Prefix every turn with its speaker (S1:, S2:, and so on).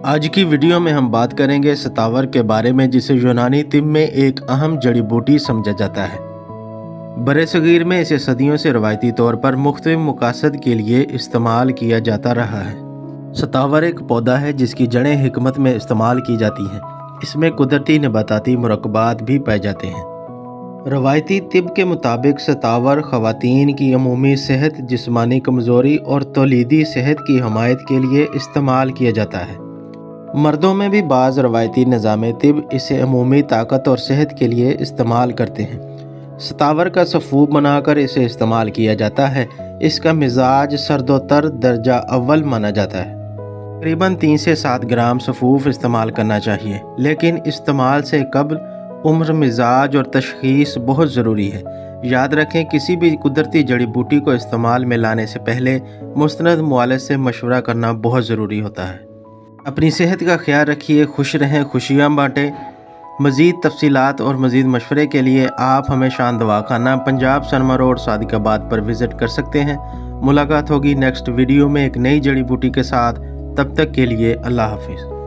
S1: आज की वीडियो में हम बात करेंगे सतावर के बारे में, जिसे यूनानी तिब में एक अहम जड़ी बूटी समझा जाता है। बरे-सगीर में इसे सदियों से रवायती तौर पर मुख्तलिफ मकासद के लिए इस्तेमाल किया जाता रहा है। सतावर एक पौधा है जिसकी जड़ें हिकमत में इस्तेमाल की जाती हैं। इसमें कुदरती नबाताती मुरक्कबात भी पाए जाते हैं। रवायती तिब के मुताबिक सतावर ख़वातीन की अमूमी सेहत, जिस्मानी कमज़ोरी और तौलीदी सेहत की हमायत के लिए इस्तेमाल किया जाता है। मर्दों में भी बाज़ रवायती निज़ाम तिब इसे अमूमी ताकत और सेहत के लिए इस्तेमाल करते हैं। सतावर का सफ़ूब बनाकर इसे इस्तेमाल किया जाता है। इसका मिजाज सर्दोतर दर्जा अव्वल माना जाता है। तकरीबन 3 से 7 ग्राम सफ़ूफ इस्तेमाल करना चाहिए, लेकिन इस्तेमाल से कब्ल उम्र, मिजाज और तशख़ीस बहुत ज़रूरी है। याद रखें, किसी भी कुदरती जड़ी बूटी को इस्तेमाल में लाने से पहले मुस्तनद मुआलिज से मशवरा करना बहुत ज़रूरी होता है। अपनी सेहत का ख्याल रखिए, खुश रहें, खुशियाँ बाँटें। मज़ीद तफसीलात और मज़ीद मशवरे के लिए आप हमें शान दवाखाना, पंजाब सनमा रोड, सादिकाबाद पर विज़िट कर सकते हैं। मुलाकात होगी नेक्स्ट वीडियो में एक नई जड़ी बूटी के साथ। तब तक के लिए अल्लाह हाफिज़।